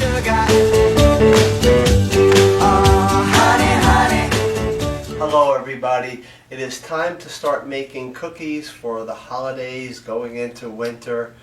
sugar. Oh, honey, honey. Hello everybody. It is time to start making cookies for the holidays going into winter.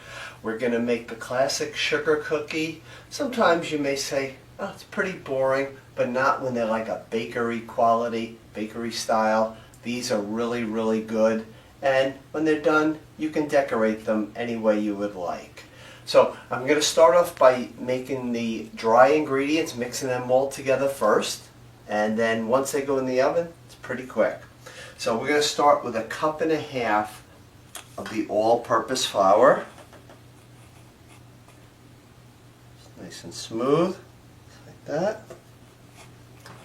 We're going to make the classic sugar cookie. Sometimes you may say, oh, it's pretty boring, but not when they're like a bakery quality, bakery style. These are really, really good. And when they're done, you can decorate them any way you would like. So I'm going to start off by making the dry ingredients, mixing them all together first. And then once they go in the oven, it's pretty quick. So we're going to start with 1.5 cups of the all-purpose flour. Nice and smooth, like that.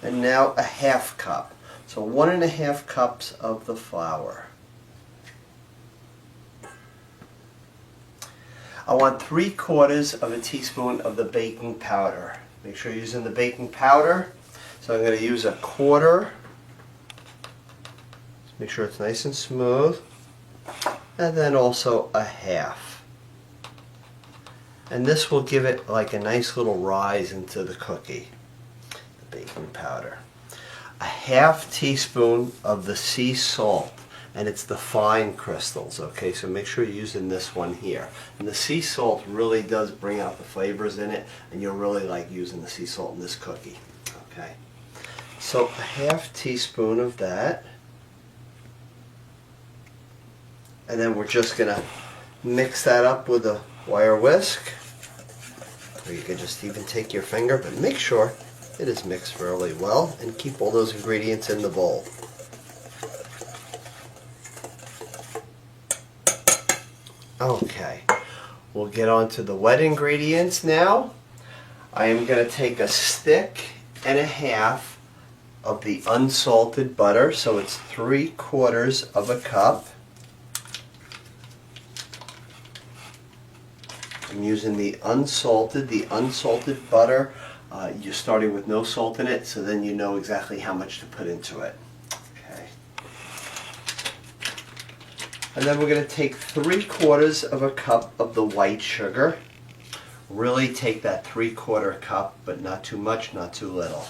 And now 1/2 cup. So 1.5 cups of the flour. I want 3/4 teaspoon of the baking powder. Make sure you're using the baking powder. So I'm going to use 1/4. Make sure it's nice and smooth. And then also 1/2. And this will give it like a nice little rise into the cookie, the baking powder. 1/2 teaspoon of the sea salt, and it's the fine crystals, okay? So make sure you're using this one here. And the sea salt really does bring out the flavors in it, and you'll really like using the sea salt in this cookie, okay? So 1/2 teaspoon of that. And then we're just gonna mix that up with a wire whisk, or you can just even take your finger, but make sure it is mixed fairly well and keep all those ingredients in the bowl. Okay, we'll get on to the wet ingredients now. I am going to take 1.5 sticks of the unsalted butter, so it's 3/4 cup. I'm using the unsalted butter. You're starting with no salt in it, so then you know exactly how much to put into it. Okay. And then we're going to take 3/4 cup of the white sugar. Really take that 3/4 cup, but not too much, not too little.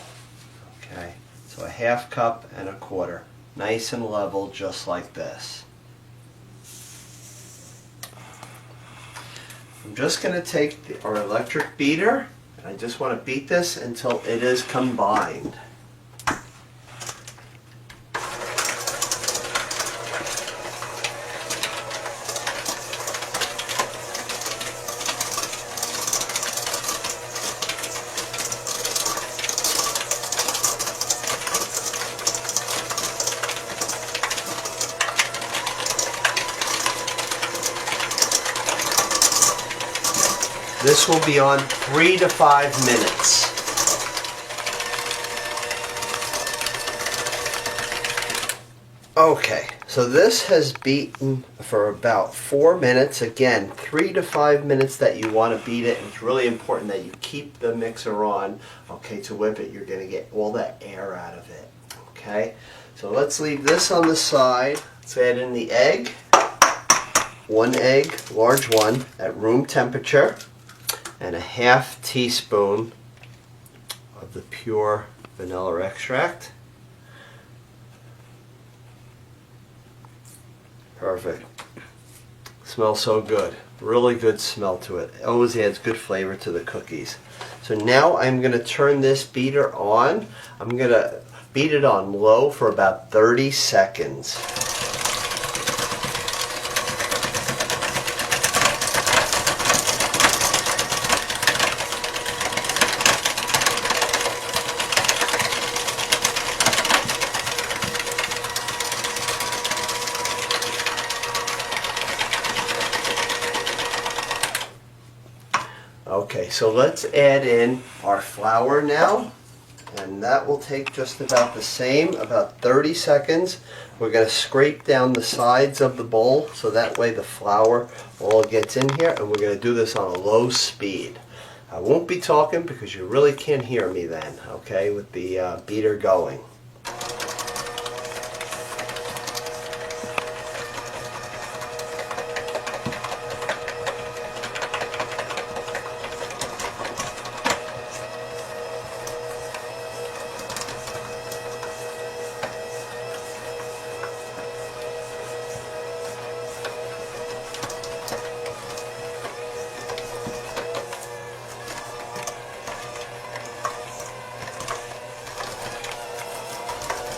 Okay, so 1/2 cup and 1/4. Nice and level, just like this. I'm just going to take our electric beater, and I just want to beat this until it is combined. This will be on 3 to 5 minutes. Okay, so this has beaten for about 4 minutes. Again, 3 to 5 minutes that you want to beat it. And it's really important that you keep the mixer on, okay, to whip it. You're going to get all that air out of it, okay? So let's leave this on the side. Let's add in the egg. 1 egg, large one, at room temperature. And 1/2 teaspoon of the pure vanilla extract. Perfect. Smells so good. Really good smell to it. It always adds good flavor to the cookies. So now I'm going to turn this beater on. I'm going to beat it on low for about 30 seconds. Okay, so let's add in our flour now, and that will take just about the same, about 30 seconds. We're going to scrape down the sides of the bowl so that way the flour all gets in here, and we're going to do this on a low speed. I won't be talking because you really can't hear me then, okay, with the beater going.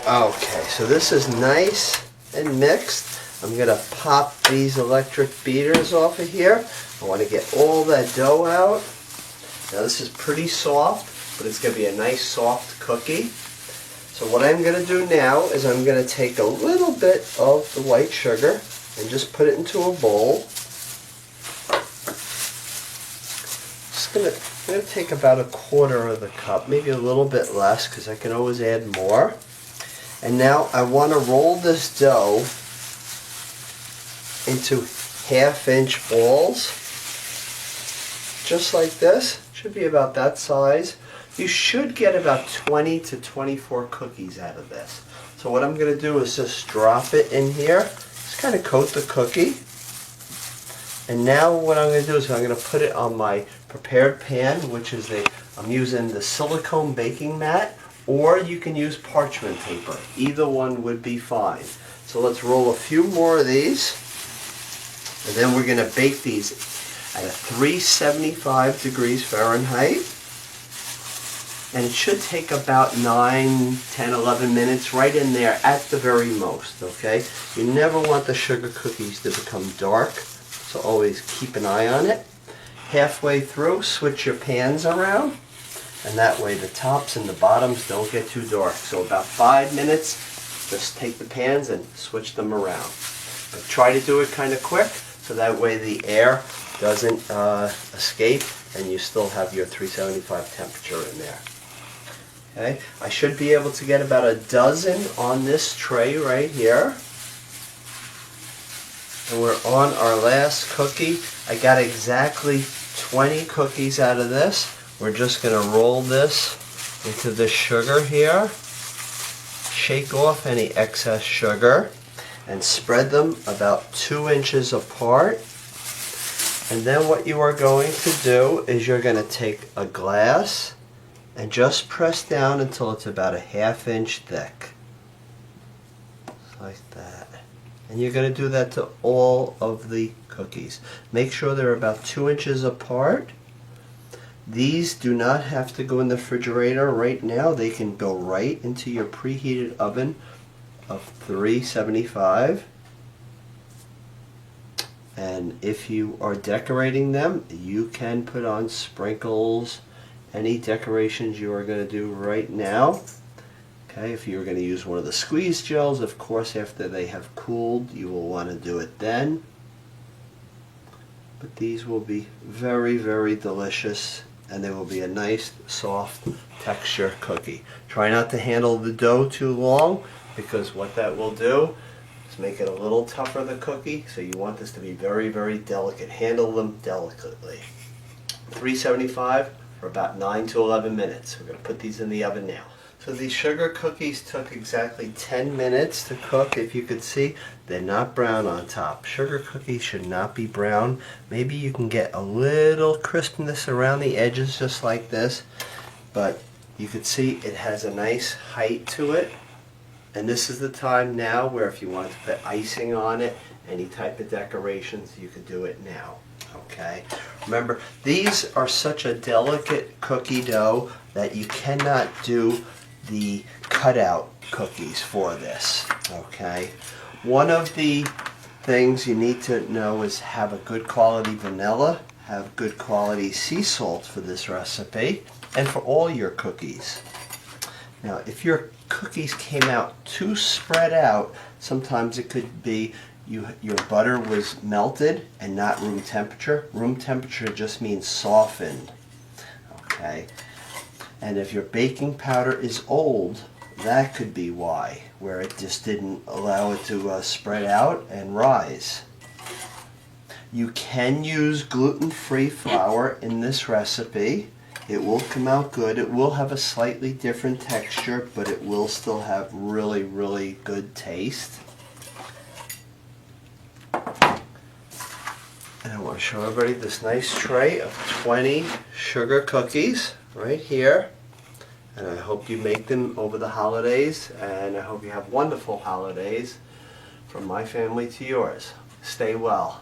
Okay, so this is nice and mixed. I'm going to pop these electric beaters off of here. I want to get all that dough out. Now this is pretty soft, but it's going to be a nice soft cookie. So what I'm going to do now is I'm going to take a little bit of the white sugar and just put it into a bowl. I'm going to take about 1/4 of the cup, maybe a little bit less because I can always add more. And now I want to roll this dough into 1/2-inch balls, just like this. Should be about that size. You should get about 20 to 24 cookies out of this. So what I'm going to do is just drop it in here, just kind of coat the cookie. And now what I'm going to do is I'm going to put it on my prepared pan, which is I'm using the silicone baking mat, or you can use parchment paper. Either one would be fine. So let's roll a few more of these, and then we're going to bake these at a 375 degrees Fahrenheit. And it should take about 9, 10, 11 minutes, right in there at the very most, okay? You never want the sugar cookies to become dark, so always keep an eye on it. Halfway through, switch your pans around, and that way the tops and the bottoms don't get too dark. So about 5 minutes, just take the pans and switch them around. But try to do it kind of quick, so that way the air doesn't escape and you still have your 375 temperature in there. Okay, I should be able to get about 12 on this tray right here. And we're on our last cookie. I got exactly 20 cookies out of this. We're just going to roll this into the sugar here. Shake off any excess sugar and spread them about 2 inches apart. And then what you are going to do is you're going to take a glass and just press down until it's about 1/2 inch thick. Like that. And you're going to do that to all of the cookies. Make sure they're about 2 inches apart. These do not have to go in the refrigerator right now. They can go right into your preheated oven of 375. And if you are decorating them, you can put on sprinkles, any decorations you are going to do right now. Okay, if you're going to use one of the squeeze gels, of course, after they have cooled, you will want to do it then. But these will be very, very delicious, and they will be a nice, soft texture cookie. Try not to handle the dough too long, because what that will do is make it a little tougher, the cookie. So you want this to be very, very delicate. Handle them delicately. 375 for about 9 to 11 minutes. We're going to put these in the oven now. So these sugar cookies took exactly 10 minutes to cook. If you could see, they're not brown on top. Sugar cookies should not be brown. Maybe you can get a little crispness around the edges just like this, but you could see it has a nice height to it. And this is the time now where if you want to put icing on it, any type of decorations, you could do it now. Okay. Remember, these are such a delicate cookie dough that you cannot do the cutout cookies for this. Okay. One of the things you need to know is have a good quality vanilla, have good quality sea salt for this recipe, and for all your cookies. Now, if your cookies came out too spread out, sometimes it could be your butter was melted and not room temperature. Room temperature just means softened. Okay. And if your baking powder is old, that could be why, where it just didn't allow it to spread out and rise. You can use gluten-free flour in this recipe. It will come out good. It will have a slightly different texture, but it will still have really, really good taste. And I want to show everybody this nice tray of 20 sugar cookies right here. And I hope you make them over the holidays, and I hope you have wonderful holidays from my family to yours. Stay well.